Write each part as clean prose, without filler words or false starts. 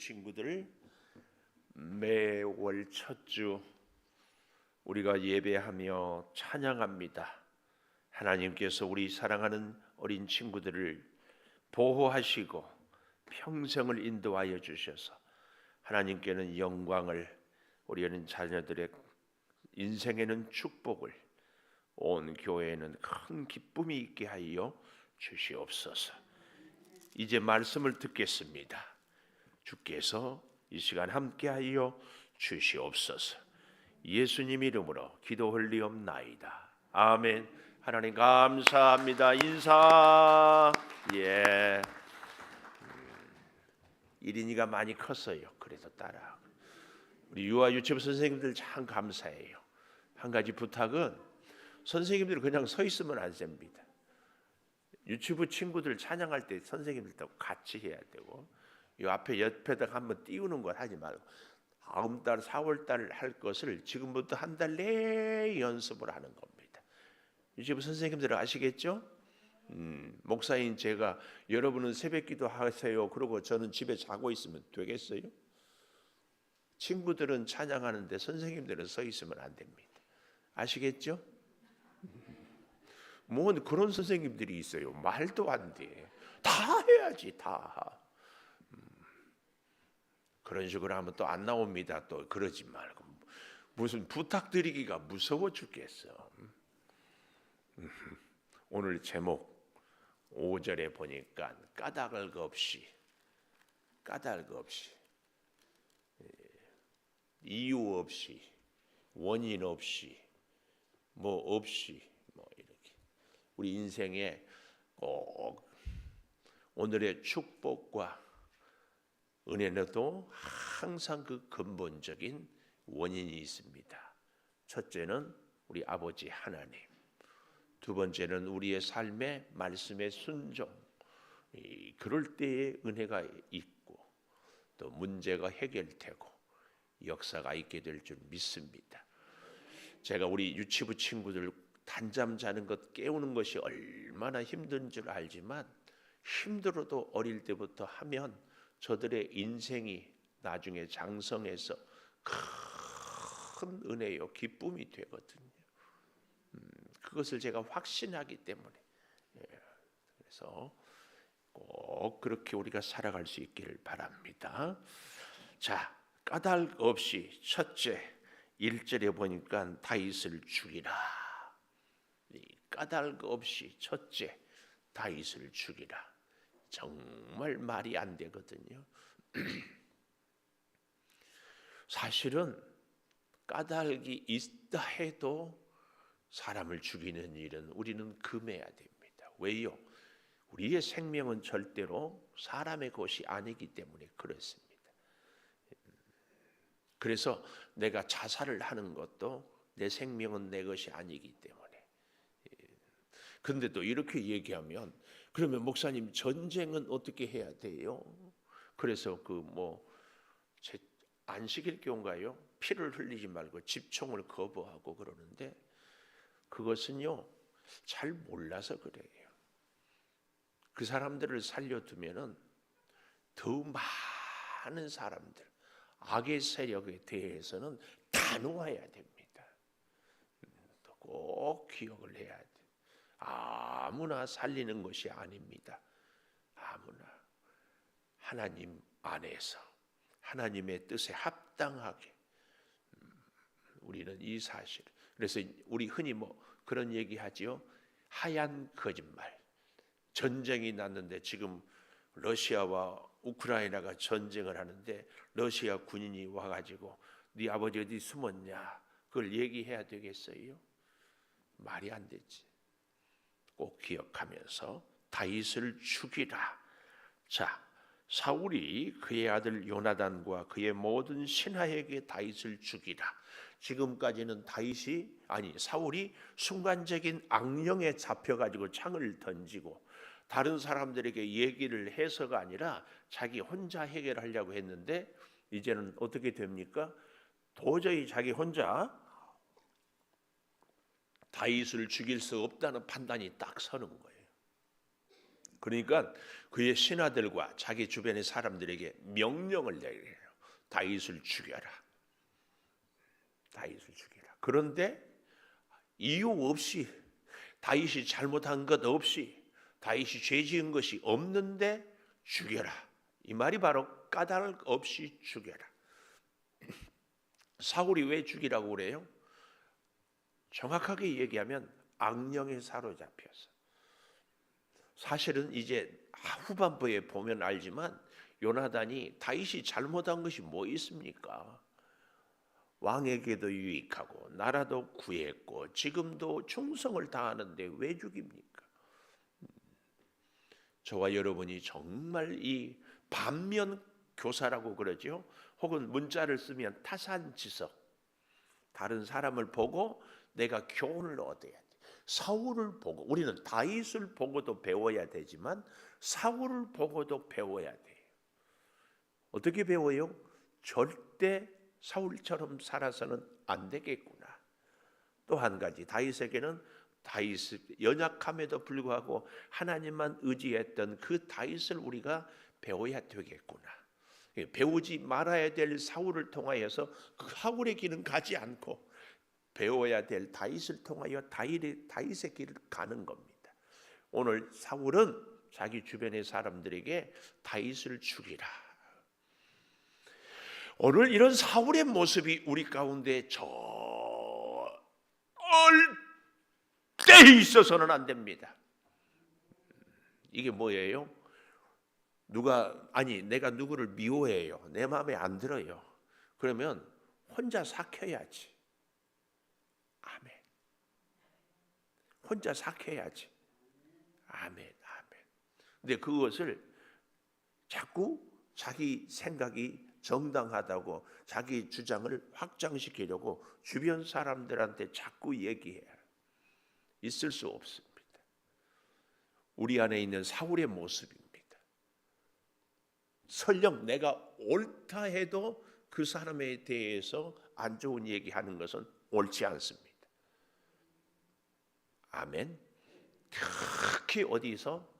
친구들, 매월 첫 주 우리가 예배하며 찬양합니다. 하나님께서 우리 사랑하는 어린 친구들을 보호하시고 평생을 인도하여 주셔서 하나님께는 영광을, 우리 어린 자녀들의 인생에는 축복을, 온 교회에는 큰 기쁨이 있게 하여 주시옵소서. 이제 말씀을 듣겠습니다. 주께서 이 시간 함께하여 주시옵소서. 예수님 이름으로 기도 올리옵나이다. 아멘. 하나님 감사합니다. 인사. 1인이가 많이 컸어요. 그래서 따라 우리 유아 유치부 선생님들 참 감사해요. 한 가지 부탁은 선생님들 그냥 서 있으면 안 됩니다. 유치부 친구들 찬양할 때 선생님들도 같이 해야 되고, 이 앞에 옆에다가 한번 띄우는 걸 하지 말고 다음 달 4월 달 할 것을 지금부터 한 달 내에 연습을 하는 겁니다. 유치부 선생님들 아시겠죠? 목사인 제가 여러분은 새벽기도 하세요 그러고 저는 집에 자고 있으면 되겠어요? 친구들은 찬양하는데 선생님들은 서 있으면 안 됩니다. 아시겠죠? 뭐 그런 선생님들이 있어요. 말도 안 돼. 다 해야지 다. 그런 식으로 하면 또 안 나옵니다. 또 그러지 말고 무슨 부탁드리기가 무서워 죽겠어. 오늘 제목 5절에 보니까 까닭 없이 이유 없이 원인 없이 뭐 이렇게 우리 인생에 꼭 오늘의 축복과 은혜에도 항상 그 근본적인 원인이 있습니다. 첫째는 우리 아버지 하나님, 두 번째는 우리의 삶의 말씀의 순종, 그럴 때에 은혜가 있고 또 문제가 해결되고 역사가 있게 될 줄 믿습니다. 제가 우리 유치부 친구들 단잠 자는 것 깨우는 것이 얼마나 힘든 줄 알지만 힘들어도 어릴 때부터 하면 저들의 인생이 나중에 장성해서 큰 은혜요 기쁨이 되거든요. 그것을 제가 확신하기 때문에 그래서 꼭 그렇게 우리가 살아갈 수 있기를 바랍니다. 자, 까닭 없이 첫째 1절에 보니까 다윗을 죽이라. 까닭 없이 첫째 다윗을 죽이라. 정말 말이 안 되거든요. 사실은 까닭이 있다 해도 사람을 죽이는 일은 우리는 금해야 됩니다. 왜요? 우리의 생명은 절대로 사람의 것이 아니기 때문에 그렇습니다. 그래서 내가 자살을 하는 것도 내 생명은 내 것이 아니기 때문에. 근데 또 이렇게 얘기하면 그러면 목사님 전쟁은 어떻게 해야 돼요? 그래서 안식일교인가요? 피를 흘리지 말고 집총을 거부하고 그러는데 그것은요 잘 몰라서 그래요. 그 사람들을 살려두면은 더 많은 사람들, 악의 세력에 대해서는 다 놓아야 됩니다. 꼭 기억을 해야 돼. 아무나 살리는 것이 아닙니다. 아무나 하나님 안에서 하나님의 뜻에 합당하게 우리는 이 사실. 그래서 우리 흔히 그런 얘기하지요. 하얀 거짓말. 전쟁이 났는데 지금 러시아와 우크라이나가 전쟁을 하는데 러시아 군인이 와가지고 네 아버지 어디 숨었냐 그걸 얘기해야 되겠어요? 말이 안 되지. 꼭 기억하면서 다윗을 죽이라. 자, 사울이 그의 아들 요나단과 그의 모든 신하에게 다윗을 죽이라. 지금까지는 사울이 순간적인 악령에 잡혀가지고 창을 던지고 다른 사람들에게 얘기를 해서가 아니라 자기 혼자 해결하려고 했는데 이제는 어떻게 됩니까? 도저히 자기 혼자 다윗을 죽일 수 없다는 판단이 딱 서는 거예요. 그러니까 그의 신하들과 자기 주변의 사람들에게 명령을 내려요. 다윗을 죽여라. 다윗을 죽여라. 그런데 이유 없이, 다윗이 잘못한 것 없이, 다윗이 죄 지은 것이 없는데 죽여라. 이 말이 바로 까닭 없이 죽여라. 사울이 왜 죽이라고 그래요? 정확하게 얘기하면 악령에 사로잡혀서. 사실은 이제 후반부에 보면 알지만 요나단이 다윗이 잘못한 것이 뭐 있습니까? 왕에게도 유익하고 나라도 구했고 지금도 충성을 다하는데 왜 죽입니까? 저와 여러분이 정말 이 반면 교사라고 그러죠. 혹은 문자를 쓰면 타산지석, 다른 사람을 보고 내가 교훈을 얻어야 돼. 사울을 보고, 우리는 다윗을 보고도 배워야 되지만 사울을 보고도 배워야 돼요. 어떻게 배워요? 절대 사울처럼 살아서는 안 되겠구나. 또 한 가지, 다윗에게는 다윗 연약함에도 불구하고 하나님만 의지했던 그 다윗을 우리가 배워야 되겠구나. 배우지 말아야 될 사울을 통하여서 그 사울의 길은 가지 않고 배워야 될 다윗을 통하여 다윗의 길을 가는 겁니다. 오늘 사울은 자기 주변의 사람들에게 다윗을 죽이라. 오늘 이런 사울의 모습이 우리 가운데 절대 있어서는 안 됩니다. 이게 뭐예요? 내가 누구를 미워해요. 내 마음에 안 들어요. 그러면 혼자 삭혀야지. 아멘. 혼자 삭혀야지. 아멘. 근데 그것을 자꾸 자기 생각이 정당하다고 자기 주장을 확장시키려고 주변 사람들한테 자꾸 얘기해요. 있을 수 없습니다. 우리 안에 있는 사울의 모습입니다. 설령 내가 옳다 해도 그 사람에 대해서 안 좋은 얘기하는 것은 옳지 않습니다. 아멘. 특히 어디서?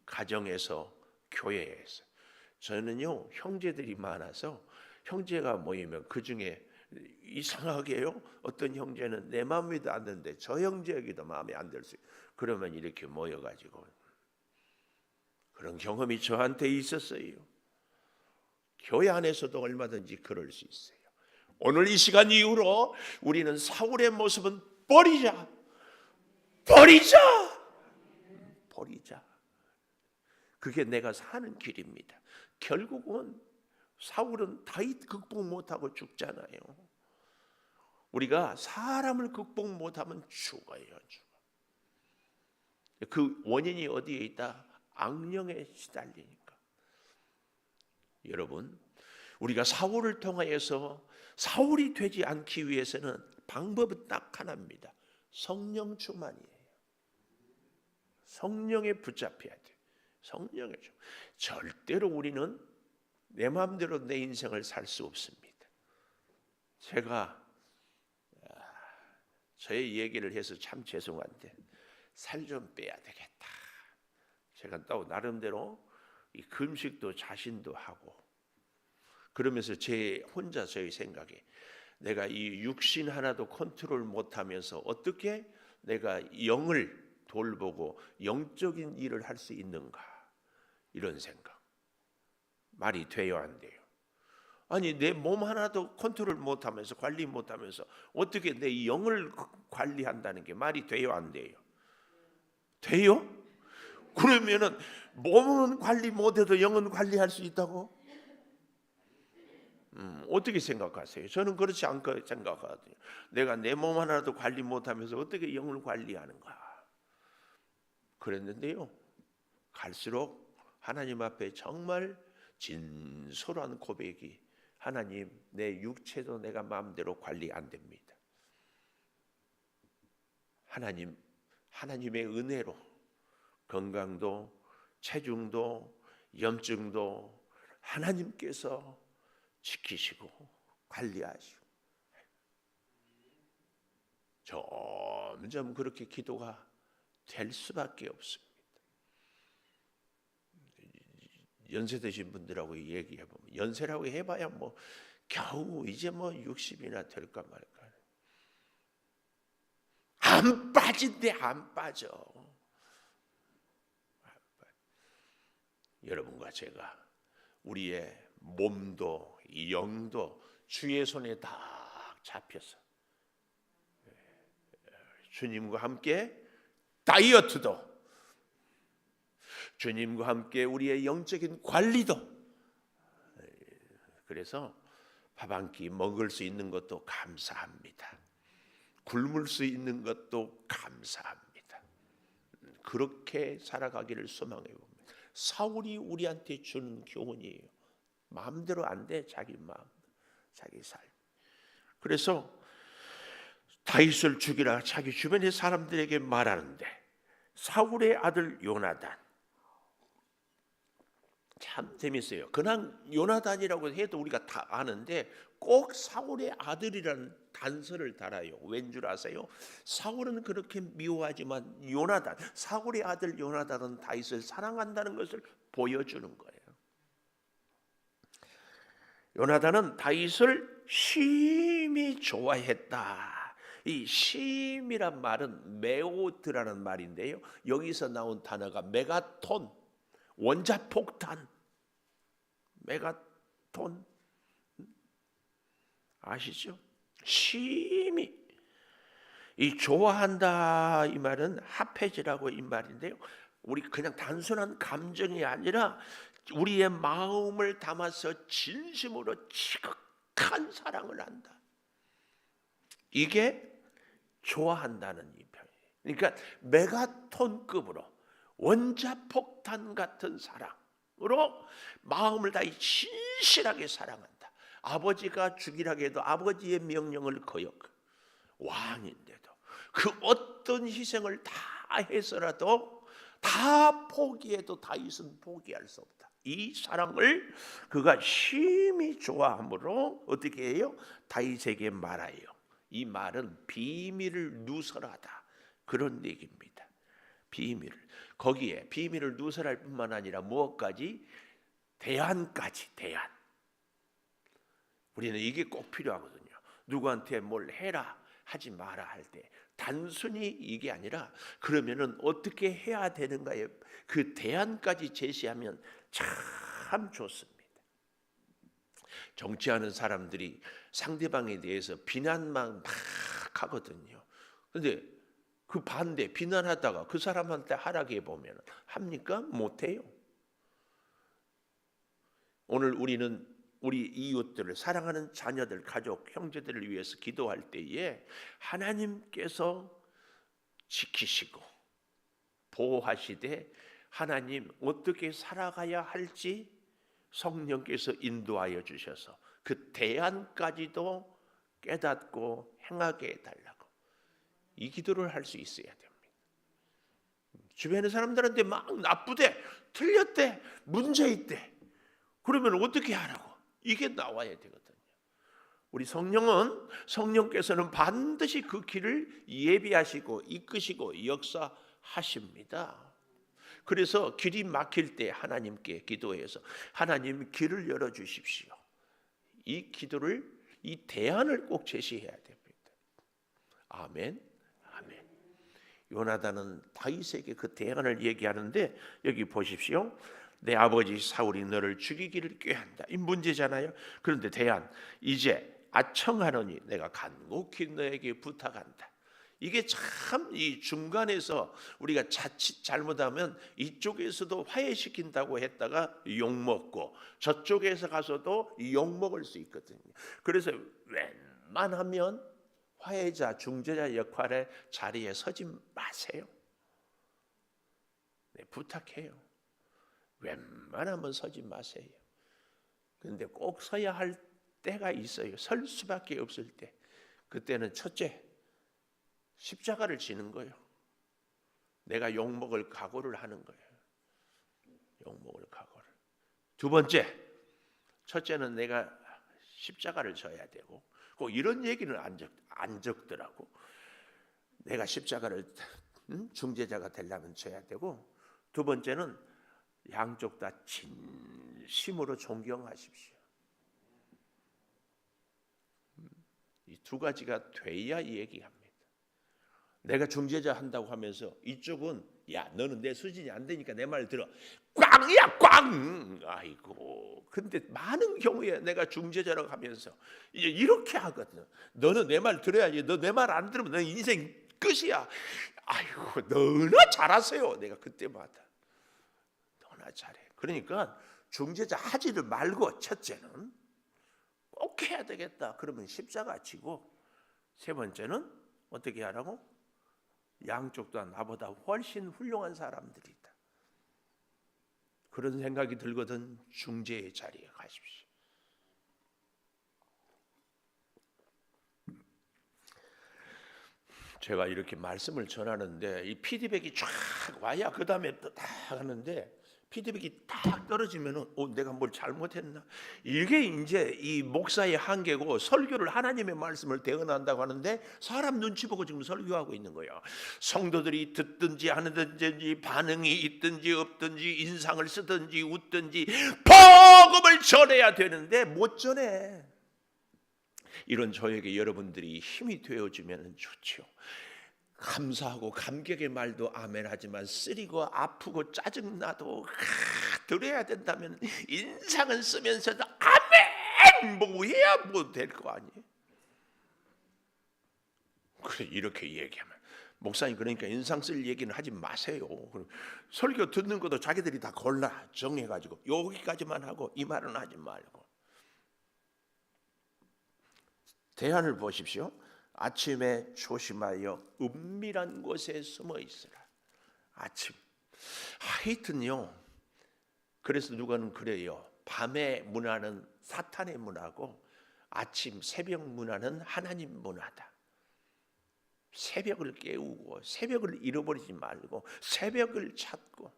가정에서, 교회에서. 저는요, 형제들이 많아서 형제가 모이면 그 중에 이상하게요, 어떤 형제는 내 마음에도 안 드는데 저 형제에게도 마음에 안 들 수 있어요. 그러면 이렇게 모여가지고, 그런 경험이 저한테 있었어요. 교회 안에서도 얼마든지 그럴 수 있어요. 오늘 이 시간 이후로 우리는 사울의 모습은 버리자. 그게 내가 사는 길입니다. 결국은 사울은 다윗 극복 못하고 죽잖아요. 우리가 사람을 극복 못하면 죽어요. 그 원인이 어디에 있다? 악령에 시달리니까. 여러분, 우리가 사울을 통하여서 사울이 되지 않기 위해서는 방법은 딱 하나입니다. 성령 충만이에요. 성령에 붙잡혀야 돼. 성령에 절대로 우리는 내 마음대로 내 인생을 살 수 없습니다. 제가 저의 얘기를 해서 참 죄송한데 살 좀 빼야 되겠다. 제가 또 나름대로 이 금식도 자신도 하고 그러면서 제 혼자서의 생각에 내가 이 육신 하나도 컨트롤 못하면서 어떻게 내가 영을 돌보고 영적인 일을 할 수 있는가, 이런 생각. 말이 돼요, 안 돼요? 아니, 내 몸 하나도 컨트롤 못하면서 관리 못하면서 어떻게 내 영을 관리한다는 게 말이 돼요, 안 돼요? 돼요? 그러면은 몸은 관리 못해도 영은 관리할 수 있다고? 어떻게 생각하세요? 저는 그렇지 않고 생각하거든요. 내가 내 몸 하나도 관리 못하면서 어떻게 영을 관리하는가? 그랬는데요, 갈수록 하나님 앞에 정말 진솔한 고백이, 하나님, 내 육체도 내가 마음대로 관리 안 됩니다. 하나님의 은혜로 건강도 체중도 염증도 하나님께서 지키시고 관리하시고, 점점 그렇게 기도가 될 수밖에 없습니다. 연세 드신 분들하고 얘기해 보면 연세라고 해봐야 뭐 겨우 이제 뭐 60이나 될까 말까. 안 빠진대 안 빠져. 여러분과 제가 우리의 몸도 영도 주의 손에 딱 잡혀서 주님과 함께 다이어트도, 주님과 함께 우리의 영적인 관리도, 그래서 밥 한 끼 먹을 수 있는 것도 감사합니다. 굶을 수 있는 것도 감사합니다. 그렇게 살아가기를 소망해 봅니다. 사울이 우리한테 주는 교훈이에요. 마음대로 안 돼. 자기 마음, 자기 삶. 그래서 다윗을 죽이라 자기 주변의 사람들에게 말하는데 사울의 아들 요나단, 참 재밌어요. 그냥 요나단이라고 해도 우리가 다 아는데 꼭 사울의 아들이라는 단서를 달아요. 왠 줄 아세요? 사울은 그렇게 미워하지만 요나단, 사울의 아들 요나단은 다윗을 사랑한다는 것을 보여주는 거예요. 요나단은 다윗을 심히 좋아했다. 이 심이란 말은 메오드라는 말인데요. 여기서 나온 단어가 메가톤, 원자폭탄, 메가톤 아시죠? 심히 이 좋아한다 이 말은 하페지라고 이 말인데요. 우리 그냥 단순한 감정이 아니라 우리의 마음을 담아서 진심으로 지극한 사랑을 한다. 이게 좋아한다는 이 표현이에요. 그러니까 메가톤급으로 원자폭탄 같은 사랑으로 마음을 다해 진실하게 사랑한다. 아버지가 죽이라고 해도 아버지의 명령을 거역, 왕인데도 그 어떤 희생을 다 해서라도 다 포기해도 다윗은 포기할 수 없다. 이 사랑을 그가 심히 좋아하므로 어떻게 해요? 다윗에게 말하여. 이 말은 비밀을 누설하다 그런 얘기입니다. 비밀을, 거기에 비밀을 누설할 뿐만 아니라 무엇까지? 대안까지. 대안. 우리는 이게 꼭 필요하거든요. 누구한테 뭘 해라 하지 마라 할 때 단순히 이게 아니라 그러면은 어떻게 해야 되는가에 그 대안까지 제시하면 참 좋습니다. 정치하는 사람들이 상대방에 대해서 비난만 막 하거든요. 그런데 그 반대 비난하다가 그 사람한테 하라게 보면 합니까? 못해요. 오늘 우리는 우리 이웃들을, 사랑하는 자녀들, 가족, 형제들을 위해서 기도할 때에 하나님께서 지키시고 보호하시되 하나님 어떻게 살아가야 할지 성령께서 인도하여 주셔서 그 대안까지도 깨닫고 행하게 해달라고 이 기도를 할 수 있어야 됩니다. 주변의 사람들한테 막 나쁘대, 틀렸대, 문제 있대. 그러면 어떻게 하라고? 이게 나와야 되거든요. 우리 성령께서는 반드시 그 길을 예비하시고 이끄시고 역사하십니다. 그래서 길이 막힐 때 하나님께 기도해서 하나님 길을 열어주십시오. 이 기도를, 이 대안을 꼭 제시해야 됩니다. 아멘. 아멘. 요나단은 다윗에게 그 대안을 얘기하는데 여기 보십시오. 내 아버지 사울이 너를 죽이기를 꾀한다. 이 문제잖아요. 그런데 대안, 이제 아청하노니 내가 간곡히 너에게 부탁한다. 이게 참 이 중간에서 우리가 자칫 잘못하면 이쪽에서도 화해시킨다고 했다가 욕먹고 저쪽에서 가서도 욕먹을 수 있거든요. 그래서 웬만하면 화해자, 중재자 역할의 자리에 서지 마세요. 네, 부탁해요. 웬만하면 서지 마세요. 그런데 꼭 서야 할 때가 있어요. 설 수밖에 없을 때. 그때는 첫째, 십자가를 지는 거예요. 내가 욕먹을 각오를 하는 거예요. 욕먹을 각오를. 두 번째, 첫째는 내가 십자가를 져야 되고, 꼭 이런 얘기는 안 적더라고. 내가 십자가를 중재자가 되려면 져야 되고, 두 번째는 양쪽 다 진심으로 존경하십시오. 이 두 가지가 돼야 얘기합니다. 내가 중재자 한다고 하면서 이쪽은 야 너는 내 수준이 안 되니까 내 말 들어. 꽝이야 꽝. 아이고. 근데 많은 경우에 내가 중재자라고 하면서 이제 이렇게 하거든. 너는 내 말 들어야지. 너 내 말 안 들으면 너 인생 끝이야. 아이고 너나 잘하세요. 내가 그때마다 너나 잘해. 그러니까 중재자 하지를 말고 첫째는 꼭 해야 되겠다. 그러면 십자가 지고 세 번째는 어떻게 하라고? 양쪽 다 나보다 훨씬 훌륭한 사람들이다. 그런 생각이 들거든 중재의 자리에 가십시오. 제가 이렇게 말씀을 전하는데 이 피드백이 쫙 와야 그 다음에 또 딱 하는데 피드백이 딱 떨어지면은 내가 뭘 잘못했나? 이게 이제 이 목사의 한계고 설교를 하나님의 말씀을 대언한다고 하는데 사람 눈치 보고 지금 설교하고 있는 거예요. 성도들이 듣든지 안 듣든지 반응이 있든지 없든지 인상을 쓰든지 웃든지 복음을 전해야 되는데 못 전해. 이런 저에게 여러분들이 힘이 되어주면 좋죠. 감사하고 감격의 말도 아멘 하지만 쓰리고 아프고 짜증나도 들어야 된다면 인상은 쓰면서도 아멘 뭐 해야 뭐 될 거 아니에요. 그래 이렇게 얘기하면 목사님 그러니까 인상 쓸 얘기는 하지 마세요. 설교 듣는 것도 자기들이 다 골라 정해가지고 여기까지만 하고 이 말은 하지 말고. 대안을 보십시오. 아침에 조심하여 은밀한 곳에 숨어 있으라. 아침. 하여튼요. 그래서 누가는 그래요. 밤의 문화는 사탄의 문화고 아침 새벽 문화는 하나님 문화다. 새벽을 깨우고 새벽을 잃어버리지 말고 새벽을 찾고.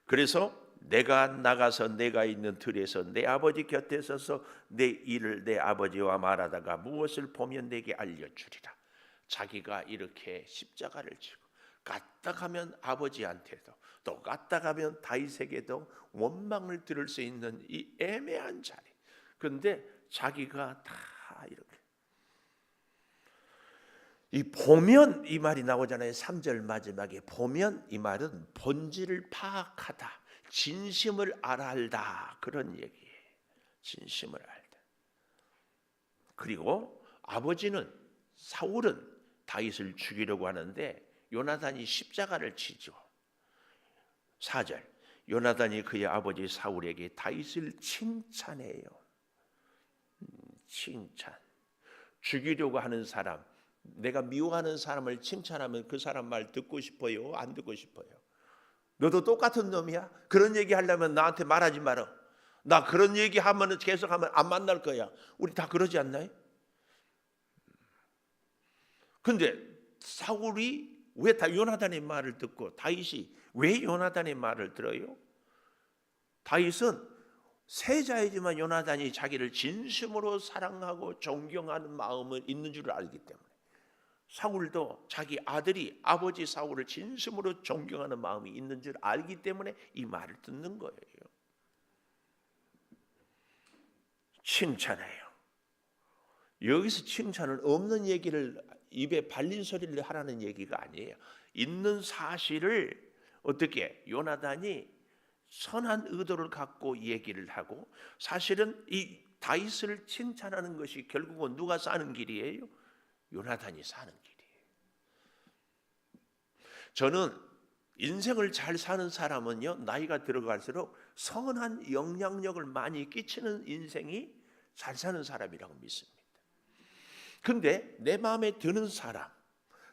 그래서 내가 나가서 내가 있는 들에서 내 아버지 곁에 서서 내 일을 내 아버지와 말하다가 무엇을 보면 내게 알려주리라. 자기가 이렇게 십자가를 지고 갔다 가면 아버지한테도 또 갔다 가면 다윗에게도 원망을 들을 수 있는 이 애매한 자리. 그런데 자기가 다 이렇게 이 보면 이 말이 나오잖아요. 3절 마지막에 보면 이 말은 본질을 파악하다. 진심을 알아알다 그런 얘기예요. 진심을 알다. 그리고 아버지는 사울은 다윗을 죽이려고 하는데 요나단이 십자가를 치죠. 4절 요나단이 그의 아버지 사울에게 다윗을 칭찬해요. 칭찬. 죽이려고 하는 사람, 내가 미워하는 사람을 칭찬하면 그 사람 말 듣고 싶어요? 안 듣고 싶어요? 너도 똑같은 놈이야? 그런 얘기 하려면 나한테 말하지 마라. 나 그런 얘기 하면 계속하면 안 만날 거야. 우리 다 그러지 않나요? 근데 사울이 왜 다 요나단의 말을 듣고 다윗이 왜 요나단의 말을 들어요? 다윗은 세자이지만 요나단이 자기를 진심으로 사랑하고 존경하는 마음을 있는 줄 알기 때문에 사울도 자기 아들이 아버지 사울을 진심으로 존경하는 마음이 있는 줄 알기 때문에 이 말을 듣는 거예요. 칭찬해요. 여기서 칭찬은 없는 얘기를 입에 발린 소리를 하라는 얘기가 아니에요. 있는 사실을 어떻게 요나단이 선한 의도를 갖고 얘기를 하고 사실은 이 다윗을 칭찬하는 것이 결국은 누가 사는 길이에요? 요나단이 사는 길이에요. 저는 인생을 잘 사는 사람은요 나이가 들어갈수록 선한 영향력을 많이 끼치는 인생이 잘 사는 사람이라고 믿습니다. 근데 내 마음에 드는 사람,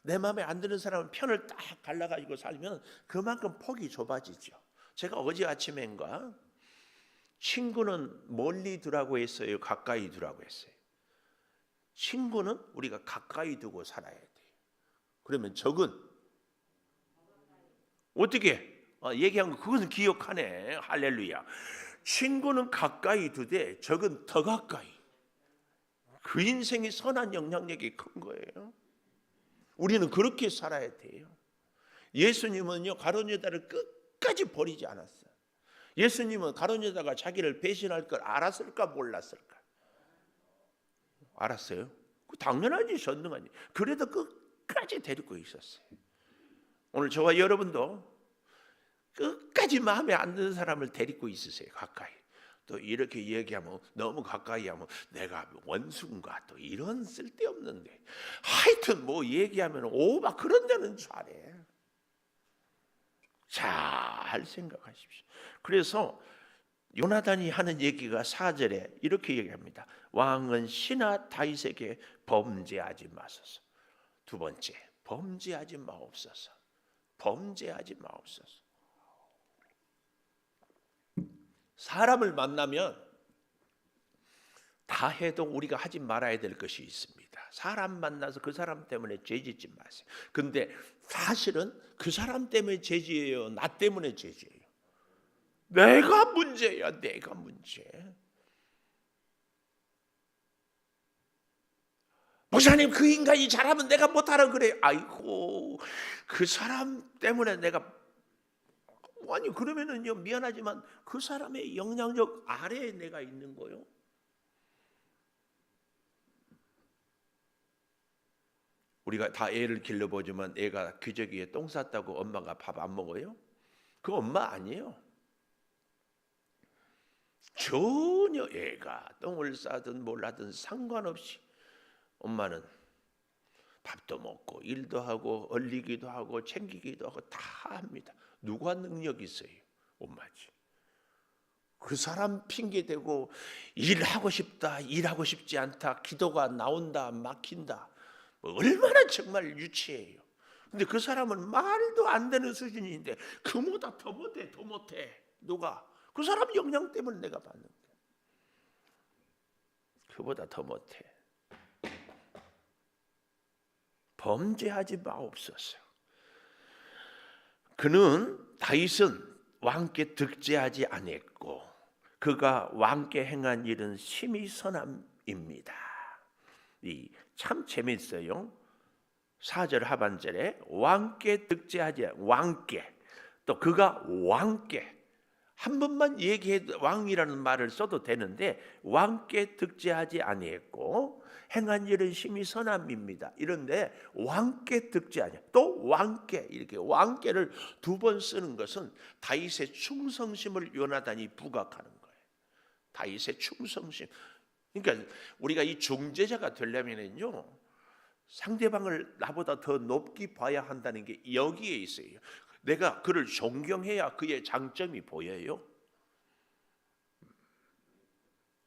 내 마음에 안 드는 사람은 편을 딱 갈라가지고 살면 그만큼 폭이 좁아지죠. 제가 어제 아침엔가 친구는 멀리 두라고 했어요? 가까이 두라고 했어요? 친구는 우리가 가까이 두고 살아야 돼요. 그러면 적은 어떻게 얘기한 거 그것은 기억하네. 할렐루야. 친구는 가까이 두되 적은 더 가까이. 그 인생이 선한 영향력이 큰 거예요. 우리는 그렇게 살아야 돼요. 예수님은요 가룟유다를 끝 끝까지 버리지 않았어요. 예수님은 가룟 유다가 자기를 배신할 걸 알았을까 몰랐을까? 알았어요. 당연하지, 전능하지. 그래도 끝까지 데리고 있었어요. 오늘 저와 여러분도 끝까지 마음에 안 드는 사람을 데리고 있으세요. 가까이. 또 이렇게 얘기하면 너무 가까이 하면 내가 원수인가 또 이런 쓸데없는데 하여튼 뭐 얘기하면 오바 그런 데는 잘해. 잘 생각하십시오. 그래서 요나단이 하는 얘기가 4절에 이렇게 얘기합니다. 왕은 신하 다윗에게 범죄하지 마소서. 두 번째, 범죄하지 마옵소서. 범죄하지 마옵소서. 사람을 만나면 다 해도 우리가 하지 말아야 될 것이 있습니다. 사람 만나서 그 사람 때문에 죄짓지 마세요. 근데 사실은 그 사람 때문에 죄지예요? 나 때문에 죄지예요? 내가 문제야. 내가 문제. 목사님 그 인간이 잘하면 내가 못하라 그래요. 아이고 그 사람 때문에 내가 아니 그러면은요 미안하지만 그 사람의 영향력 아래에 내가 있는 거요. 우리가 다 애를 길러보지만 애가 기저귀에 똥 쌌다고 엄마가 밥 안 먹어요? 그 엄마 아니에요. 전혀 애가 똥을 싸든 뭘 하든 상관없이 엄마는 밥도 먹고 일도 하고 얼리기도 하고 챙기기도 하고 다 합니다. 누가 능력 있어요? 엄마지. 그 사람 핑계대고 일하고 싶다, 일하고 싶지 않다, 기도가 나온다, 막힌다. 얼마나 정말 유치해요. 근데 그 사람은 말도 안 되는 수준인데 그보다 더 못해, 더 못해. 누가? 그 사람 영향 때문에 내가 받는데 그보다 더 못해. 범죄하지 마옵소서. 그는 다윗은 왕께 득죄하지 아니했고 그가 왕께 행한 일은 심히 선함입니다. 이 참 재밌어요. 4절 하반절에 왕께 득죄하지 왕께 또 그가 왕께 한 번만 얘기해도 왕이라는 말을 써도 되는데 왕께 득죄하지 아니했고 행한 일은 심히 선함입니다. 이런데 왕께 득죄하냐 또 왕께 이렇게 왕께를 두 번 쓰는 것은 다윗의 충성심을 요나단이 부각하는 거예요. 다윗의 충성심. 그러니까 우리가 이 중재자가 되려면은요 상대방을 나보다 더 높이 봐야 한다는 게 여기에 있어요. 내가 그를 존경해야 그의 장점이 보여요.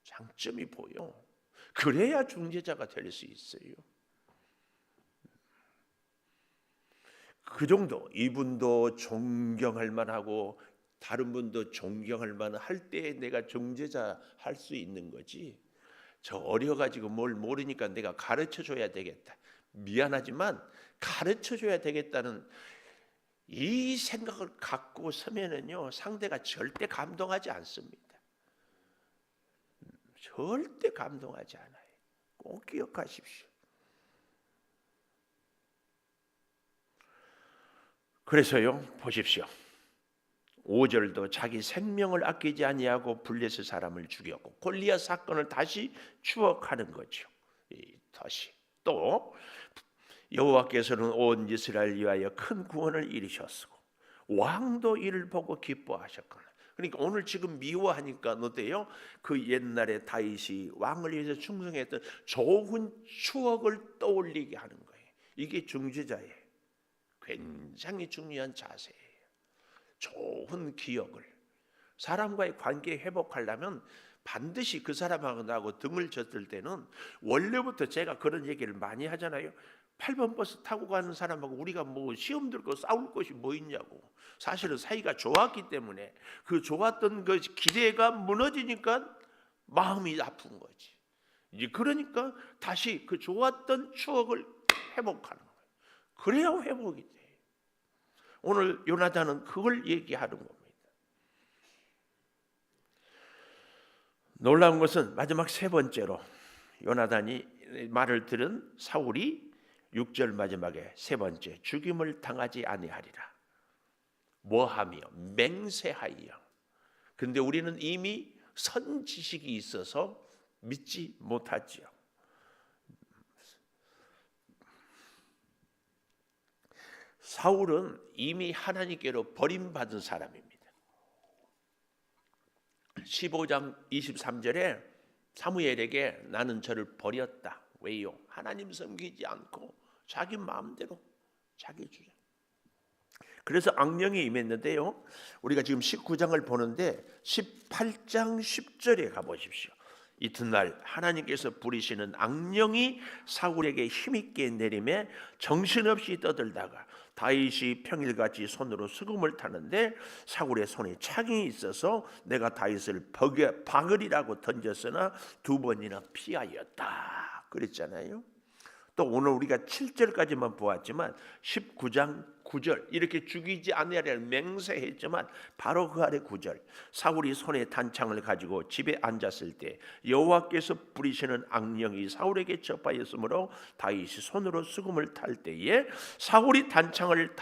장점이 보여. 그래야 중재자가 될 수 있어요. 그 정도 이분도 존경할 만하고 다른 분도 존경할 만할 때 내가 중재자 할 수 있는 거지. 저 어려가지고 뭘 모르니까 내가 가르쳐줘야 되겠다. 미안하지만 가르쳐줘야 되겠다는 이 생각을 갖고 서면은요 상대가 절대 감동하지 않습니다. 절대 감동하지 않아요. 꼭 기억하십시오. 그래서요 보십시오. 5절도 자기 생명을 아끼지 아니하고 블레셋 사람을 죽였고 골리앗 사건을 다시 추억하는 거죠. 다시 또 여호와께서는 온 이스라엘 위하여 큰 구원을 이루셨고 왕도 이를 보고 기뻐하셨거나. 그러니까 오늘 지금 미워하니까 어때요? 그 옛날에 다윗이 왕을 위해서 충성했던 좋은 추억을 떠올리게 하는 거예요. 이게 중재자의 굉장히 중요한 자세예요. 좋은 기억을. 사람과의 관계 회복하려면 반드시 그 사람하고 등을 졌을 때는 원래부터 제가 그런 얘기를 많이 하잖아요. 8번 버스 타고 가는 사람하고 우리가 뭐 시험 들고 싸울 것이 뭐 있냐고. 사실은 사이가 좋았기 때문에 그 좋았던 그 기대가 무너지니까 마음이 아픈 거지. 이제 그러니까 다시 그 좋았던 추억을 회복하는 거예요. 그래야 회복이 돼. 오늘 요나단은 그걸 얘기하는 겁니다. 놀라운 것은 마지막 세 번째로 요나단이 말을 들은 사울이 6절 마지막에 세 번째 죽임을 당하지 아니하리라. 뭐하며 맹세하여. 근데 우리는 이미 선지식이 있어서 믿지 못하지요. 사울은 이미 하나님께로 버림받은 사람입니다. 15장 23절에 사무엘에게 나는 저를 버렸다. 왜요? 하나님 섬기지 않고 자기 마음대로 자기 주장. 그래서 악령이 임했는데요. 우리가 지금 19장을 보는데 18장 10절에 가보십시오. 이튿날 하나님께서 부리시는 악령이 사울에게 힘있게 내림에 정신없이 떠들다가 다윗이 평일같이 손으로 수금을 타는데 사울의 손에 착인이 있어서 내가 다윗을 박으리라고 던졌으나 2번이나 피하였다 그랬잖아요. 또 오늘 우리가 7절까지만 보았지만 19장 9절 이렇게 죽이지 않으리라 맹세했지만 바로 그 아래 9절 사울이 손에 단창을 가지고 집에 앉았을 때 여호와께서 부리시는 악령이 사울에게 접하였으므로 다윗이 손으로 수금을 탈 때에 사울이 단창으로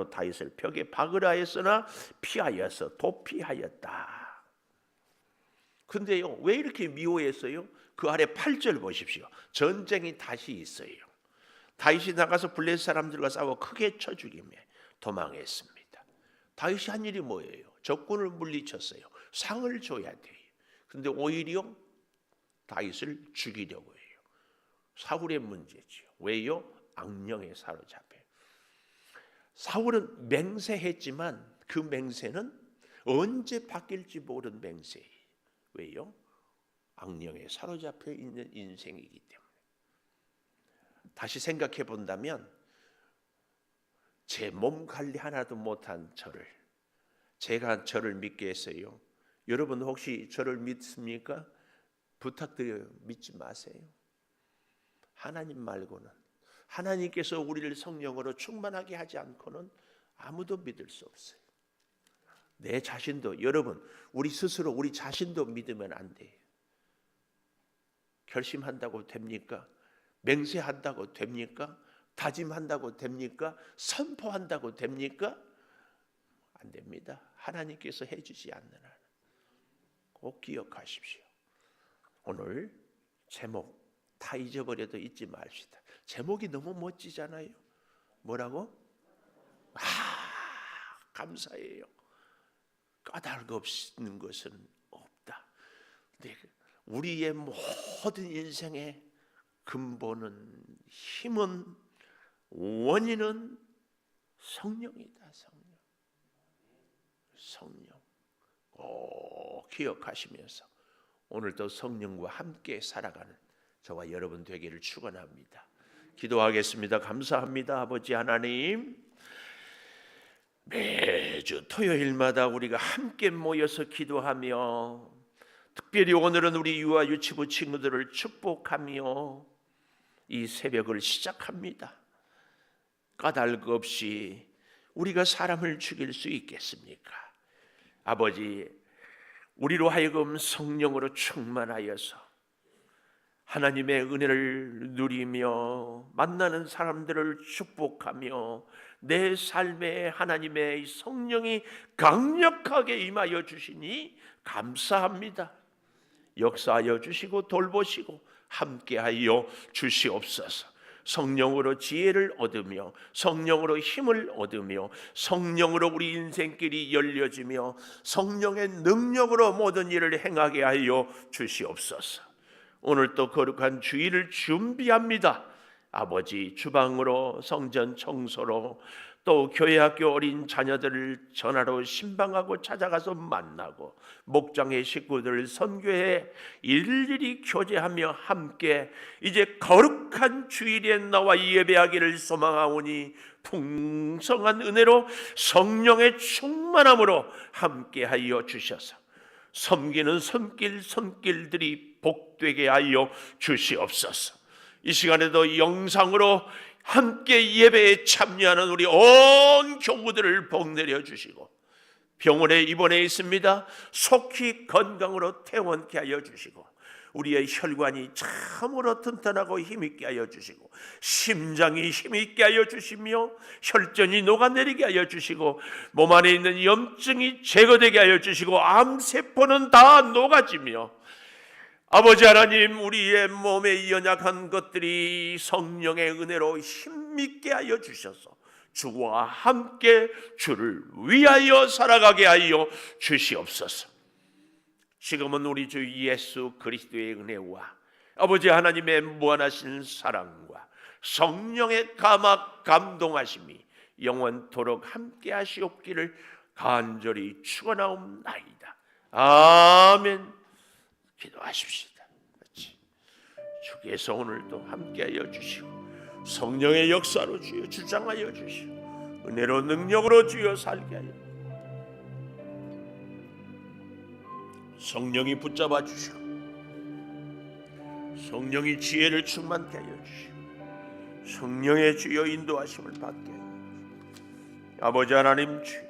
다윗을 벽에 박으라 했으나 피하여서 도피하였다. 근데요 왜 이렇게 미워했어요? 그 아래 8절 보십시오. 전쟁이 다시 있어요. 다윗이 나가서 블레셋 사람들과 싸워 크게 쳐 죽이며 도망했습니다. 다윗이 한 일이 뭐예요? 적군을 물리쳤어요. 상을 줘야 돼요. 근데 오히려 다윗을 죽이려고 해요. 사울의 문제지요. 왜요? 악령에 사로잡혀. 사울은 맹세했지만 그 맹세는 언제 바뀔지 모르는 맹세예요. 왜요? 악령에 사로잡혀 있는 인생이기 때문에. 다시 생각해 본다면 제 몸 관리 하나도 못한 제가 저를 믿게 했어요. 여러분 혹시 저를 믿습니까? 부탁드려요. 믿지 마세요. 하나님 말고는, 하나님께서 우리를 성령으로 충만하게 하지 않고는 아무도 믿을 수 없어요. 내 자신도, 여러분 우리 스스로 우리 자신도 믿으면 안 돼요. 결심한다고 됩니까? 맹세한다고 됩니까? 다짐한다고 됩니까? 선포한다고 됩니까? 안 됩니다. 하나님께서 해주지 않는 한. 꼭 기억하십시오. 오늘 제목 다 잊어버려도 잊지 맙시다. 제목이 너무 멋지잖아요. 뭐라고? 감사해요. 까닭 없는 것은 없다. 근데 우리의 모든 인생의 근본은, 힘은, 원인은 성령이다. 성령. 꼭 기억하시면서 오늘도 성령과 함께 살아가는 저와 여러분 되기를 축원합니다. 기도하겠습니다. 감사합니다. 아버지 하나님, 매주 토요일마다 우리가 함께 모여서 기도하며 특별히 오늘은 우리 유아 유치부 친구들을 축복하며 이 새벽을 시작합니다. 까닭 없이 우리가 사람을 죽일 수 있겠습니까? 아버지, 우리로 하여금 성령으로 충만하여서 하나님의 은혜를 누리며 만나는 사람들을 축복하며 내 삶에 하나님의 성령이 강력하게 임하여 주시니 감사합니다. 역사하여 주시고 돌보시고 함께하여 주시옵소서. 성령으로 지혜를 얻으며 성령으로 힘을 얻으며 성령으로 우리 인생길이 열려지며 성령의 능력으로 모든 일을 행하게 하여 주시옵소서. 오늘 또 거룩한 주일을 준비합니다. 아버지, 주방으로, 성전 청소로, 또 교회 학교 어린 자녀들을 전화로 신방하고 찾아가서 만나고 목장의 식구들 선교회 일일이 교제하며 함께 이제 거룩한 주일에 나와 예배하기를 소망하오니 풍성한 은혜로 성령의 충만함으로 함께하여 주셔서 섬기는 손길들이 복되게 하여 주시옵소서. 이 시간에도 영상으로 함께 예배에 참여하는 우리 온 교우들을 복내려 주시고 병원에 입원해 있습니다. 속히 건강으로 퇴원케 하여 주시고 우리의 혈관이 참으로 튼튼하고 힘있게 하여 주시고 심장이 힘있게 하여 주시며 혈전이 녹아내리게 하여 주시고 몸 안에 있는 염증이 제거되게 하여 주시고 암세포는 다 녹아지며 아버지 하나님, 우리의 몸에 연약한 것들이 성령의 은혜로 힘있게 하여 주셔서 주와 함께 주를 위하여 살아가게 하여 주시옵소서. 지금은 우리 주 예수 그리스도의 은혜와 아버지 하나님의 무한하신 사랑과 성령의 감동하심이 영원토록 함께 하시옵기를 간절히 축원하옵나이다. 아멘. 기도하십시다. 주께서 오늘도 함께하여 주시고 성령의 역사로 주여 주장하여 주시고 은혜로 능력으로 주여 살게 하여 성령이 붙잡아 주시고 성령이 지혜를 충만케 하여 주시고 성령의 주여 인도하심을 받게 하여 주시고 아버지 하나님 주여